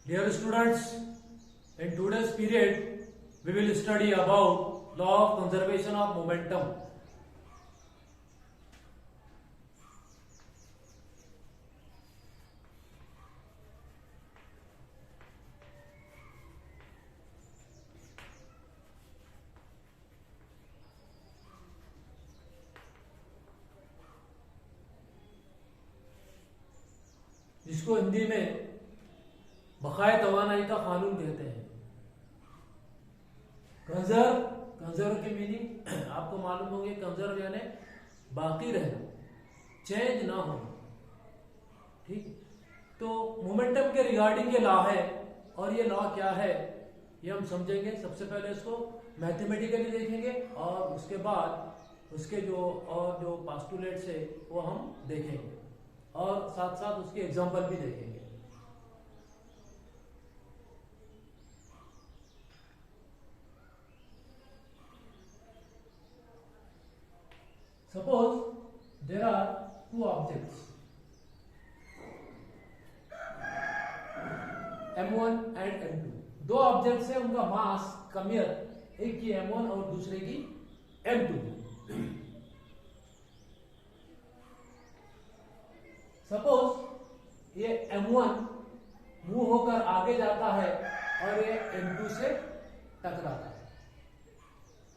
Dear students, in today's period, we will study about law of conservation of momentum. जिसको हिंदी में बकाया तवानाई का कानून कहते हैं। कंजर्व की मीनिंग आपको मालूम होगी। कंजर्व यानी बाकी रहना, चेंज ना होना। ठीक, तो मोमेंटम के रिगार्डिंग ये लॉ है, और ये लॉ क्या है ये हम समझेंगे। सबसे पहले इसको मैथमेटिकली देखेंगे और उसके बाद उसके जो पास्टुलेट्स है वो हम देखेंगे और साथ साथ उसके एग्जाम्पल भी देखेंगे। Suppose there are two objects, M1 and M2। दो ऑब्जेक्ट्स है, उनका मास कमियर, एक की M1 और दूसरे की M2। सपोज ये M1 मूव होकर आगे जाता है और ये M2 से टकराता है।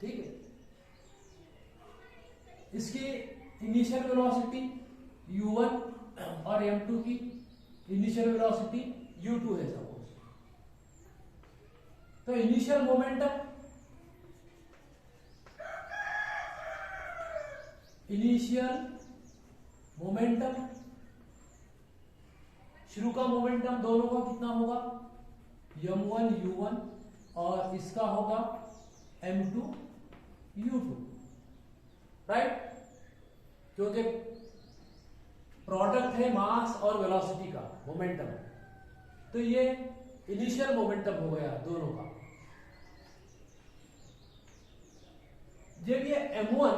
ठीक है, इसकी इनिशियल वेलोसिटी u1 और m2 की इनिशियल वेलोसिटी u2 है सपोज। तो इनिशियल मोमेंटम शुरू का मोमेंटम दोनों का कितना होगा, m1 u1 और इसका होगा m2 u2, राइट। क्योंकि प्रोडक्ट है मास और वेलोसिटी का मोमेंटम, तो ये इनिशियल मोमेंटम हो गया दोनों का। जब ये m1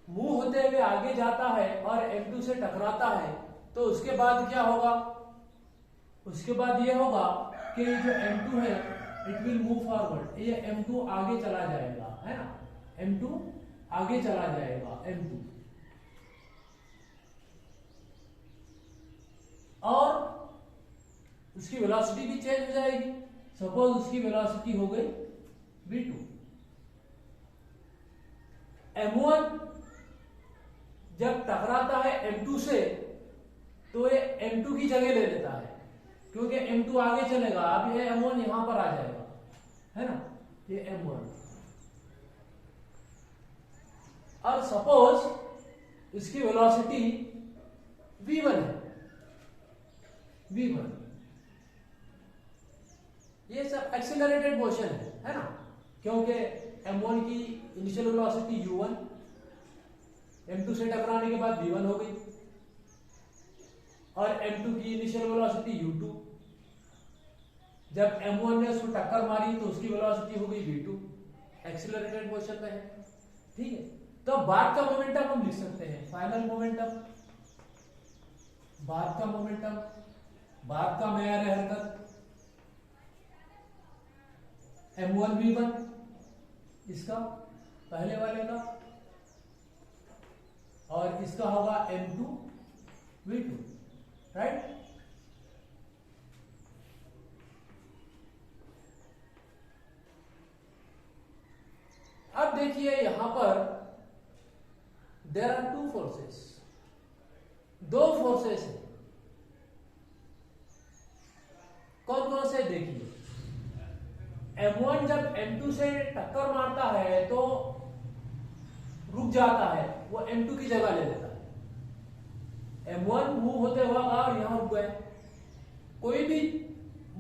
मूव होते हुए आगे जाता है और m2 से टकराता है तो उसके बाद क्या होगा, उसके बाद ये होगा कि जो m2 है इट विल मूव फॉरवर्ड। ये m2 आगे चला जाएगा, है ना, m2 आगे चला जाएगा m2, और उसकी वेलोसिटी भी चेंज हो जाएगी। सपोज उसकी वेलोसिटी हो गई v2। m1 जब टकराता है m2 से तो ये m2 की जगह ले लेता है, क्योंकि m2 आगे चलेगा। अब ये m1 यहां पर आ जाएगा, है ना, ये m1। और सपोज इसकी वेलोसिटी v1 है, v1 ये सब एक्सेलरेटेड मोशन है ना, क्योंकि m1 की इनिशियल वेलोसिटी u1, m2 से टकराने के बाद v1 हो गई, और m2 की इनिशियल वेलोसिटी u2। जब m1 ने उसको टक्कर मारी तो उसकी वेलोसिटी हो गई v2, एक्सेलरेटेड मोशन में है। ठीक है, तो बाद का मोमेंटम हम लिख सकते हैं, फाइनल मोमेंटम, बाद का मोमेंटम, बाद का मेयर हरकत m1 v1 इसका पहले वाले का, और इसका होगा m2 v2, राइट। अब देखिए यहां पर देयर आर टू फोर्सेस, दो फोर्सेस है। कौन कौन से देखिए, m1 जब m2 से टक्कर मारता है तो रुक जाता है, वो m2 की जगह ले लेता है। m1 मूव होते हुआ और यहां रुक गए। कोई भी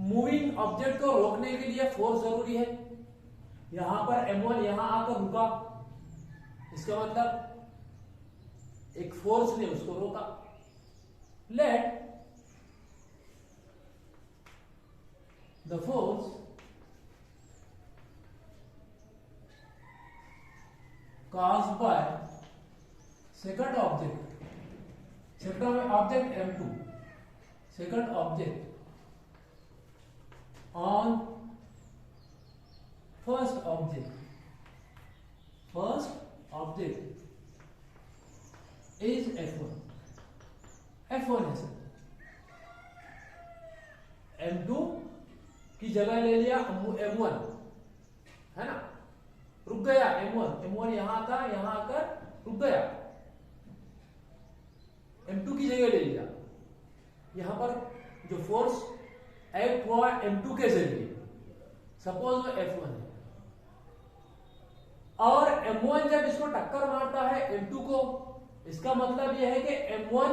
मूविंग ऑब्जेक्ट को रोकने के लिए फोर्स जरूरी है। यहां पर m1 यहां आकर रुका, इसका मतलब एक फोर्स ने उसको रोका। Let the force caused by second object, second object m2, second object on first object is F1 है सर। M2 की जगह ले लिया M1 है ना, रुक गया M1 यहां था, यहां आकर रुक गया, M2 की जगह ले लिया। यहां पर जो फोर्स एक्ट हुआ M2 के जरिए, सपोज वो F1 है, और M1 जब इसको टक्कर मारता है M2 को, इसका मतलब यह है कि M1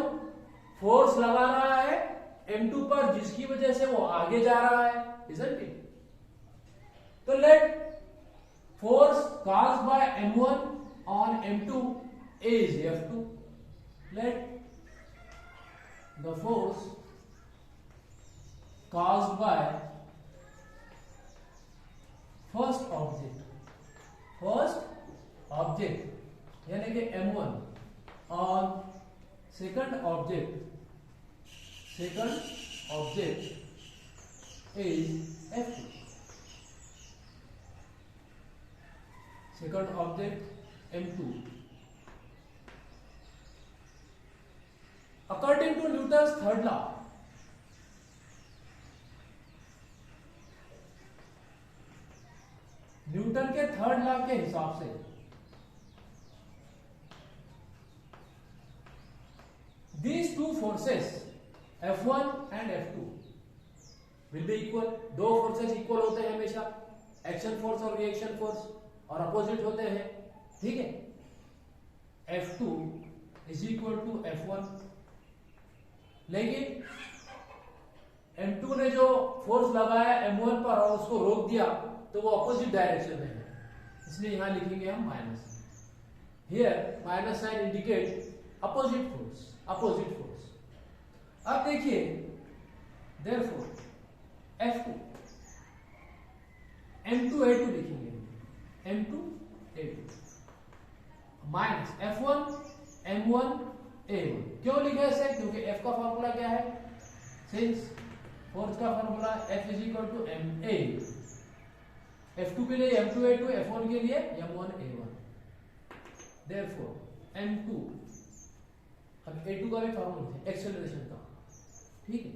फोर्स लगा रहा है M2 पर, जिसकी वजह से वो आगे जा रहा है, isn't it? तो late force caused by M1 on M2 is F2. Let the force caused by first object यानी कि M1 on second object is F2. Second object M2. According to Newton's third law, Newton के third law के हिसाब से these two forces F1 and F2 will be equal. दो forces equal होते हैं हमेशा, एक्शन फोर्स और रिएक्शन फोर्स, और अपोजिट होते हैं, ठीक है। F2 is equal to F1, लेकिन M2 ने जो फोर्स लगाया M1 पर और उसको रोक दिया, तो वो अपोजिट डायरेक्शन में है, इसलिए यहां लिखेंगे हम minus. Here minus sign indicate opposite force. अब देखिए, देयरफॉर F2 M2A2 लिखेंगे, M2A2 माइनस F1 M1A1। क्यों लिखा है इसे? क्योंकि F का फॉर्मूला क्या है, सिंस फोर्स का formula F is equal to MA, F2 के लिए M2A2, F1 के लिए M1A1। देयरफॉर M2, अब A2 का भी फॉर्मूला है एक्सेलरेशन का, ठीक है,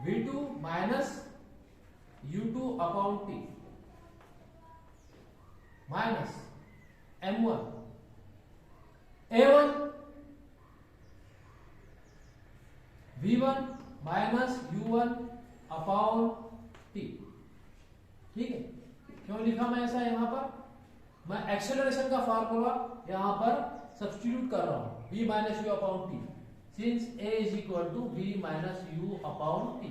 V2 minus U2 upon T minus M1 A1 V1 minus U1 upon T, ठीक है। क्यों लिखा मैं ऐसा यहां पर? मैं एक्सेलरेशन का फॉर्मूला यहां पर सब्स्टिट्यूट कर रहा हूं, V minus U upon T, since A is equal to V minus U upon T।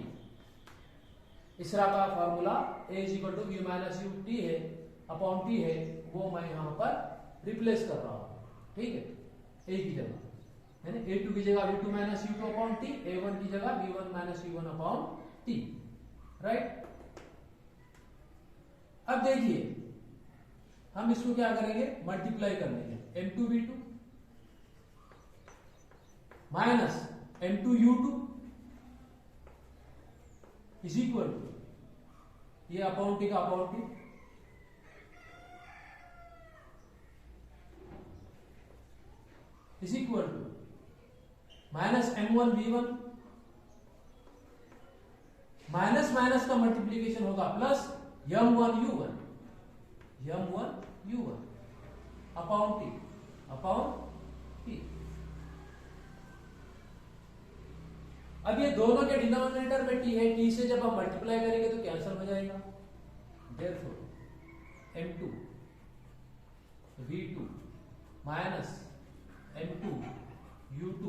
इसरा का formula A is equal to V minus U T है अपॉन T है, वो मैं यहां पर रिप्लेस कर रहा हूं, ठीक है। A की जगह है ना, A2 की जगह V2 minus U2 upon T, A1 की जगह V1 minus U1 upon T, right. अब देखिए, हम इसको क्या करेंगे, मल्टीप्लाई कर लेंगे, M2V2 minus M2U2 is equal to ये अपॉन T का upon T, is equal to minus M1V1, minus minus का मल्टीप्लीकेशन होगा प्लस M1U1 अपॉन T। अब ये दोनों के डिनोमिनेटर में T है, T से जब हम मल्टीप्लाई करेंगे तो कैंसिल हो जाएगा। Therefore M2 V2 minus M2 U2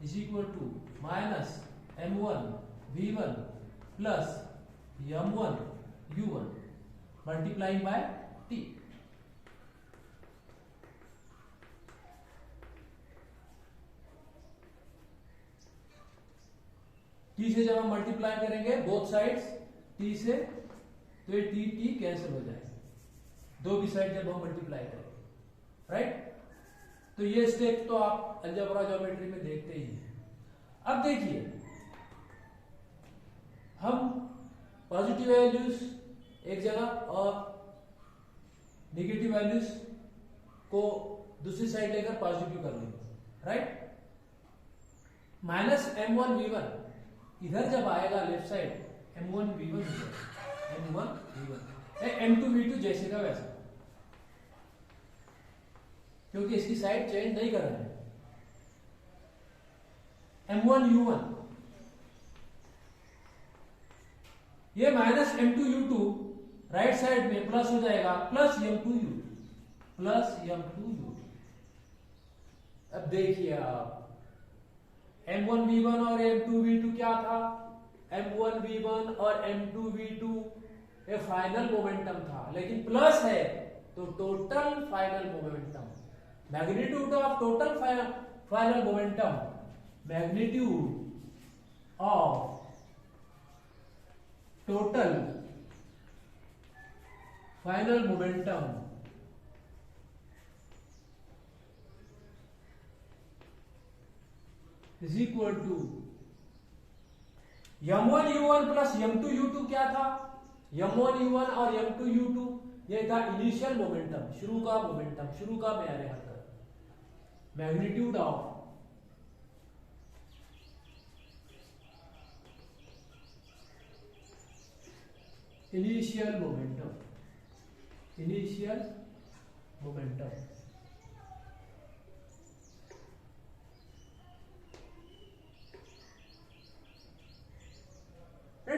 is equal to minus M1 V1 plus M1 U1 multiplying by T। T से जब हम मल्टीप्लाई करेंगे बोथ साइड्स T से, तो ये T कैंसिल हो जाएगा, दो भी साइड जब हम मल्टीप्लाई करेंगे, राइट। तो ये स्टेप तो आप अलजेब्रा ज्योमेट्री में देखते ही हैं। अब देखिए, हम पॉजिटिव वैल्यूज एक जगह और नेगेटिव वैल्यूज को दूसरी साइड लेकर पॉजिटिव कर लेंगे, राइट। माइनस M1V1 इधर जब आएगा लेफ्ट साइड M1V1 M2V2 जैसे का वैसा, क्योंकि इसकी साइड चेंज नहीं कर रहे हैं। M1U1 ये माइनस M2U2 राइट साइड में प्लस हो जाएगा प्लस M2U2। अब देखिए आप M1V1 और M2V2 क्या था, M1V1 और M2V2 ये फाइनल मोमेंटम था, लेकिन प्लस है तो total final momentum, magnitude of total final momentum, magnitude of total final momentum is equal to M1U1 plus M2U2 क्या था, M1U1 और M2U2 ये था इनिशियल मोमेंटम, शुरू का मोमेंटम, शुरू का मेरे हरकत, magnitude of initial momentum, initial momentum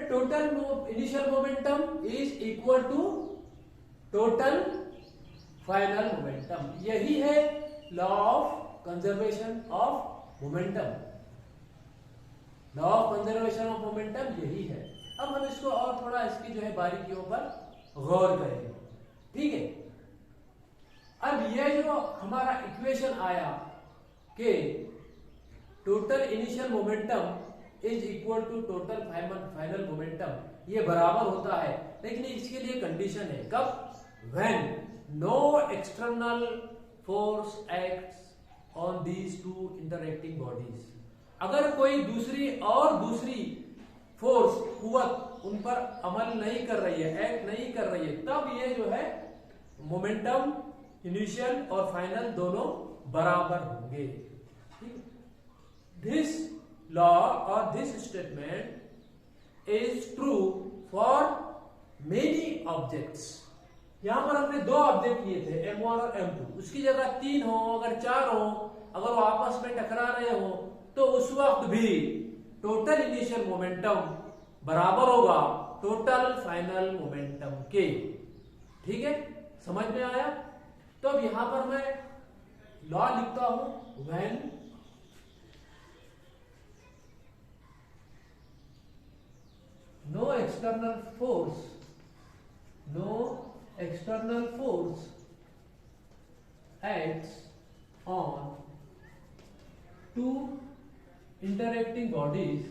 total initial momentum is equal to total final momentum. यही है law of conservation of momentum, law of conservation of momentum यही है। अब हम इसको और थोड़ा इसकी जो है बारीकियों पर गौर करेंगे, ठीक है। अब यह जो हमारा इक्वेशन आया कि total initial momentum is equal to total final momentum, ये बराबर होता है, लेकिन इसके लिए कंडीशन है, कब, when no external force acts on these two interacting bodies. अगर कोई दूसरी फोर्स, कुव्वत उन पर अमल नहीं कर रही है, एक्ट नहीं कर रही है, तब ये जो है मोमेंटम इनिशियल और फाइनल दोनों बराबर होंगे। This law or this statement is true for many objects। यहां पर हमने दो ऑब्जेक्ट लिए थे M1 और M2, उसकी जगह 3 हो, अगर 4 हो, अगर वो आपस में टकरा रहे हो तो उस वक्त भी टोटल इनिशियल मोमेंटम बराबर होगा टोटल फाइनल मोमेंटम के, ठीक है, समझ में आया। तो अब यहां पर मैं लॉ लिखता हूं, when no external force acts on two interacting bodies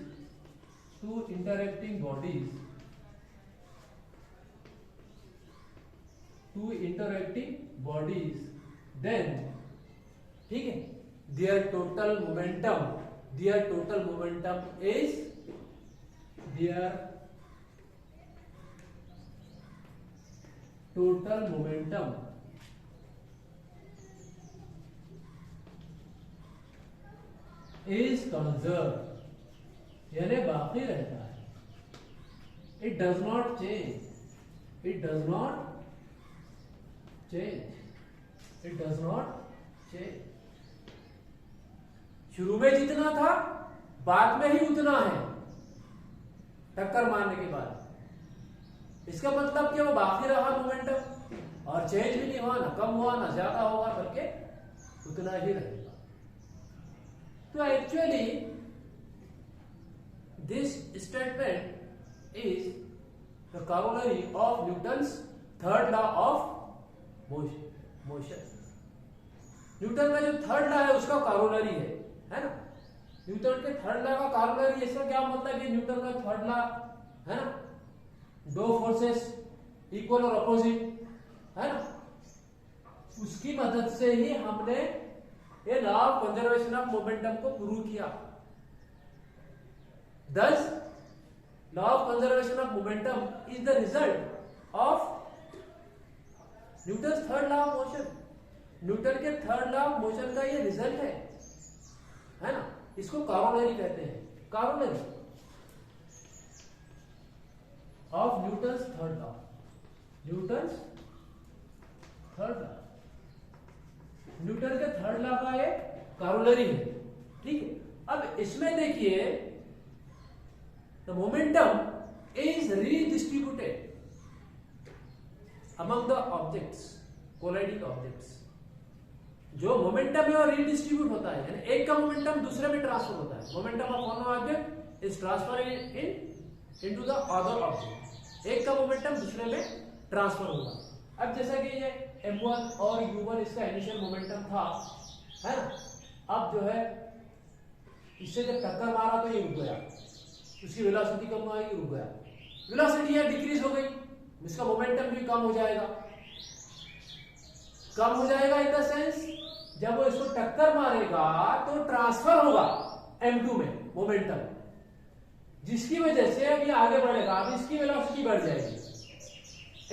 then, ठीक है, their total momentum is total momentum is conserve, यानी बाकी रहता है, इट डज नॉट चेंज। शुरू में जितना था बाद में ही उतना है, टक्कर मारने के बाद। इसका मतलब कि वो बाकी रहा मोमेंटम और चेंज भी नहीं हुआ, ना कम हुआ ना ज्यादा होगा, बल्कि उतना ही रहेगा। तो actually this statement is the corollary of Newton's third law of motion. Newton का जो थर्ड लॉ है उसका कॉरोलरी है ना। न्यूटन के थर्ड लॉ का कॉरोलरी, इसका क्या मतलब है, न्यूटन का थर्ड लॉ है ना, दो फोर्सेस इक्वल और अपोजिट है ना, उसकी मदद से ही हमने ये law of conservation of momentum को प्रूव किया। दस law of conservation of momentum is the result of Newton third law of motion. Newton के थर्ड लॉ ऑफ मोशन का ये रिजल्ट है ना। इसको कॉरोलरी कहते हैं, corollary of Newton third law, Newton third law, Newton के थर्ड लॉ का ये कॉरोलरी है। ठीक है, अब इसमें देखिए the momentum is redistributed among the objects, colliding objects. जो मोमेंटम है वो रीडिस्ट्रीब्यूट होता है, यानी एक का मोमेंटम दूसरे में ट्रांसफर होता है। Momentum of one object is transfer into the other object. एक का मोमेंटम दूसरे में ट्रांसफर होगा। अब जैसा कि ये m1 और u1 इसका इनिशियल मोमेंटम था, है ना। अब जो है इससे जब टक्कर मारा तो ये रुक गया, उसकी वेलोसिटी कम आई, रुक गया। वेलोसिटी है डिक्रीज हो गई, इसका मोमेंटम भी कम हो जाएगा। कम हो जाएगा इन द सेंस जब वो इसको टक्कर मारेगा तो ट्रांसफर होगा m2 में मोमेंटम, जिसकी वजह से अब ये आगे बढ़ेगा। अब इसकी वेलोसिटी बढ़ जाएगी।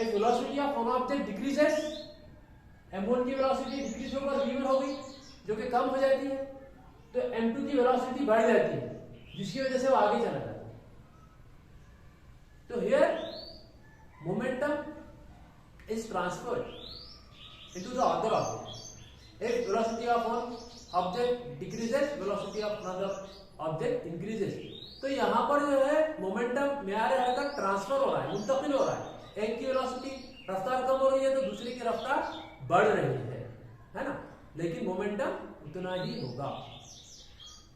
एक velocity of one object decreases, m1 की वेलोसिटी डिक्रीज होकर v1 हो गई, जो कि कम हो जाती है, तो m2 की वेलोसिटी बढ़ जाती है, जिसकी वजह से वो आगे चला जाता है। तो here momentum is transferred into the other object. If velocity of one object decreases, velocity of another object increases. तो यहाँ पर जो है मोमेंटम म्यारे हरकत ट्रांसफर हो रहा है, मुंतकिल हो रहा है। एक की वेलोसिटी रफ्तार कम हो रही है तो दूसरी की रफ्तार बढ़ रही है ना, लेकिन मोमेंटम उतना ही होगा,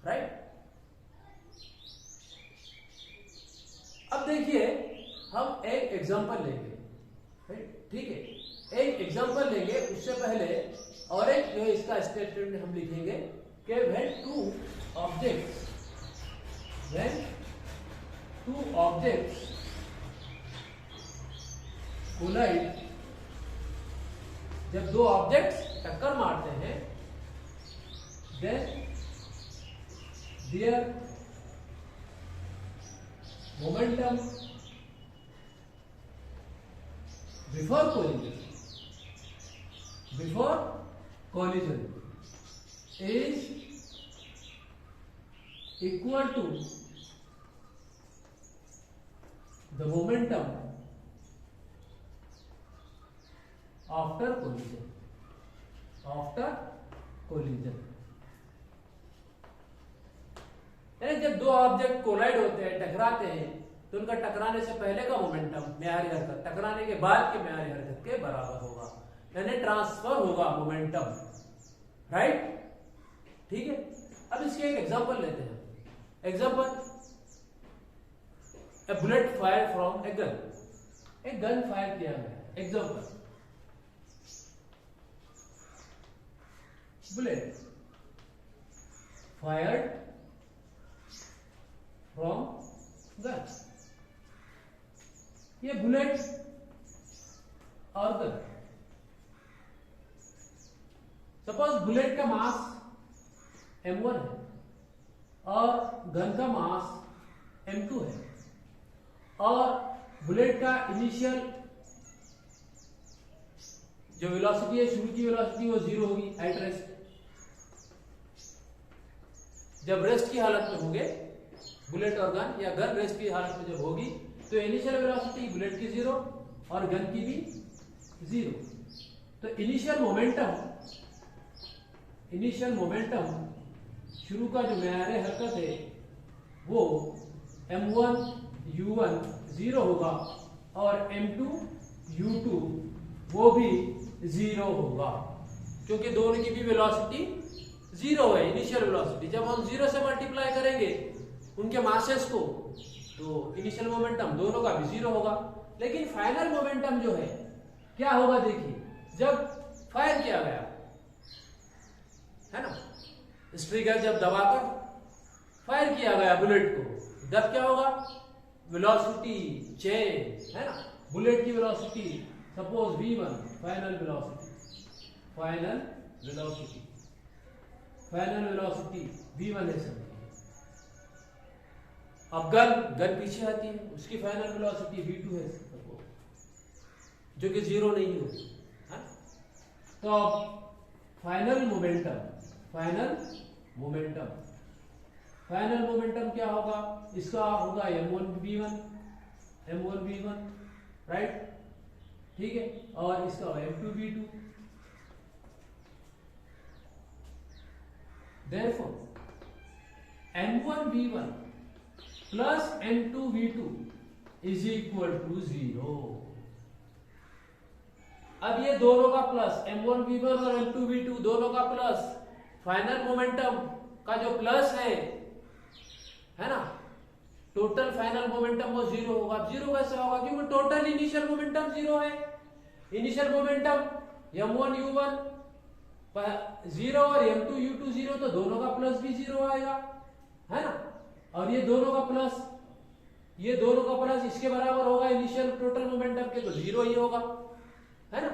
राइट। अब देखिए हम एक एग्जांपल लेंगे, ठीक है। एक एग्जांपल लेंगे, उससे पहले और एक जो इसका स्टेटमेंट हम लिखेंगे कि when two objects collide, जब दो ऑब्जेक्ट्स टक्कर मारते हैं, then their momentum before collision is equal to the momentum after collision. यानी जब दो ऑब्जेक्ट कोलाइड होते हैं, टकराते हैं, तो उनका टकराने से पहले का मोमेंटम म्यारी हरकत टकराने के बाद के म्यारी हरकत के बराबर होगा, यानी ट्रांसफर होगा मोमेंटम, राइट। ठीक है, अब इसके एक एग्जांपल लेते हैं। Example, A bullet fire from a gun. एक गन फायर किया गया। Example, bullet fired from gun. ये बुलेट और गन, सपोज बुलेट का मास m1 है और गन का मास m2 है, और बुलेट का इनिशियल जो वेलोसिटी है, शुरू की वेलोसिटी वो 0 होगी एट रेस्ट। जब रेस्ट की हालत में होंगे बुलेट और गन, या गन रेस्ट की हालत में जब होगी, तो इनिशियल वेलोसिटी बुलेट की 0 और गन की भी 0। तो इनिशियल मोमेंटम शुरू का जो म्यारे हरकत है वो m1 u1 0 होगा और m2 u2 वो भी 0 होगा, क्योंकि दोनों की भी वेलोसिटी 0 है, इनिशियल वेलोसिटी। जब हम 0 से मल्टीप्लाई करेंगे उनके मासेस को, तो इनिशियल मोमेंटम दोनों का भी 0 होगा। लेकिन फाइनल मोमेंटम जो है क्या होगा, देखिए, जब फायर किया गया है ना, ट्रिगर जब दबाकर फायर किया गया बुलेट को, तब क्या होगा, वेलोसिटी चेंज, है ना। बुलेट की velocity suppose v1, final velocity v1 है समझिए, अब गन पीछे आती है, उसकी फाइनल वेलोसिटी v2 है जो कि 0 नहीं होगी, है? तो अब फाइनल मोमेंटम क्या होगा, इसका होगा m1v1 राइट, ठीक है, और इसका m2v2। Therefore m1v1 plus m2v2 is equal to 0। अब ये दोनों का प्लस, m1v1 और m2v2 दोनों का प्लस, फाइनल मोमेंटम का जो प्लस है ना, टोटल फाइनल मोमेंटम वो 0 होगा। अब 0 कैसे होगा, क्योंकि टोटल इनिशियल मोमेंटम 0 है। इनिशियल मोमेंटम m1 u1 0 और m2 u2 0, तो दोनों का प्लस भी 0 आएगा, है ना। और ये दोनों का प्लस इसके बराबर होगा इनिशियल टोटल मोमेंटम के, तो 0 ही होगा, है ना।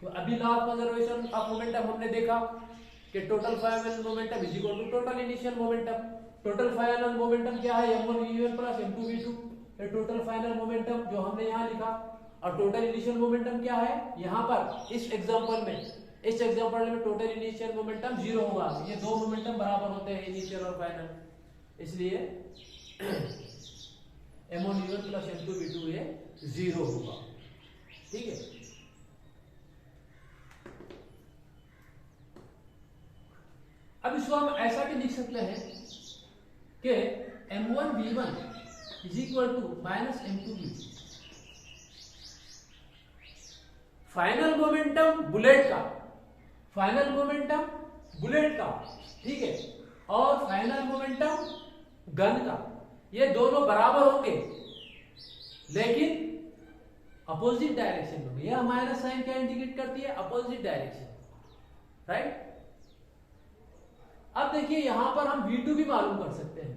तो अभी law of conservation of momentum हमने देखा कि total final momentum is equal to total initial momentum. Total final momentum क्या है, m1v1 प्लस m2v2, ये टोटल फाइनल मोमेंटम जो हमने यहाँ लिखा। और टोटल इनिशियल मोमेंटम क्या है, यहाँ पर इस एग्जांपल में टोटल इनिशियल मोमेंटम 0 होगा। ये दो मोमेंटम बराबर होते हैं, इनिशियल और फाइनल, इसलिए m1v1 प्लस m2v2 ये 0 होगा, ठीक है। अब इसको हम ऐसा भी लिख सकते हैं कि m1v1 is equal to minus m2v2। Final momentum bullet का, ठीक है, और फाइनल मोमेंटम गन का, ये दोनों बराबर होंगे लेकिन अपोजिट डायरेक्शन में। यह माइनस साइन क्या इंडिकेट करती है, अपोजिट डायरेक्शन, राइट। अब देखिए यहां पर हम v2 भी मालूम कर सकते हैं,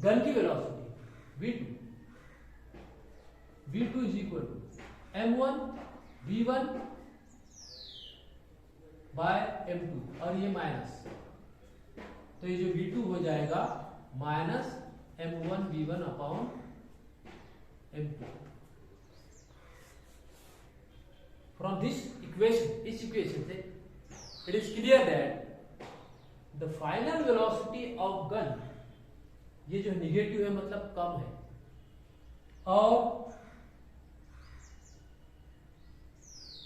गन की velocity v2 is equal to m1 v1 by m2, और ये माइनस, तो ये जो v2 हो जाएगा minus m1 v1 upon m2। From this equation से it is clear that the final velocity of gun, ये जो निगेटिव है मतलब कम है, और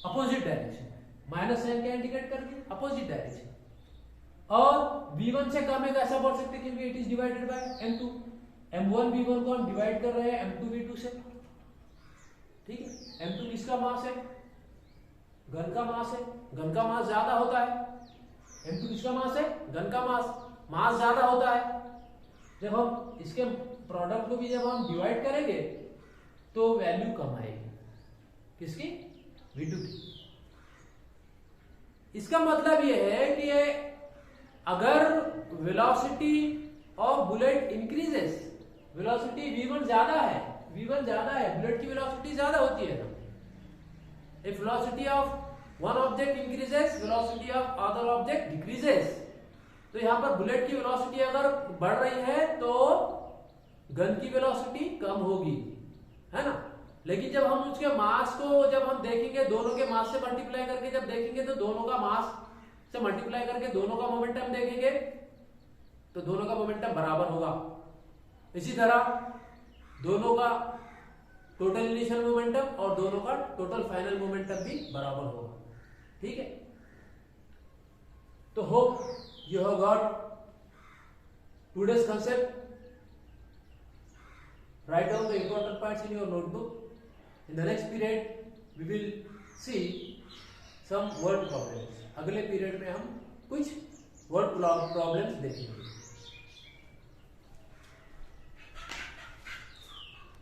अपोजिट डायरेक्शन, माइनस साइन क्या इंडिकेट करती है, अपोजिट डायरेक्शन। और v1 से कम है कैसा बोल सकते हैं, क्योंकि it is divided by m2। m1 v1 को हम डिवाइड कर रहे हैं m2 v2 से, ठीक है। m2 किसका मास है, गन का मास है, गन का मास ज्यादा होता है। m2 किसका मास है, गन का मास ज्यादा होता है। जब हम इसके प्रोडक्ट को भी जब हम डिवाइड करेंगे तो वैल्यू कम आएगी, किसकी, v2 की। इसका मतलब यह है कि अगर velocity of bullet increases, velocity v1 ज्यादा है, बुलेट की वेलोसिटी ज्यादा होती है ना। If velocity of one object increases, velocity of other object decreases. तो यहां पर बुलेट की वेलोसिटी अगर बढ़ रही है तो गन की वेलोसिटी कम होगी, है ना। लेकिन जब हम उसके मास को जब हम देखेंगे, दोनों के मास से मल्टीप्लाई करके जब देखेंगे, तो दोनों का मास से मल्टीप्लाई करके दोनों का मोमेंटम देखेंगे तो दोनों का मोमेंटम बराबर होगा। इसी तरह दोनों का टोटल इनिशियल मोमेंटम और दोनों का टोटल फाइनल मोमेंटम भी बराबर होगा, ठीक है। तो hope you have got today's concept. Write down the important parts in your notebook. In the next period, we will see some word problems. अगले पीरियड में हम कुछ वर्ड प्रॉब्लम्स देखेंगे।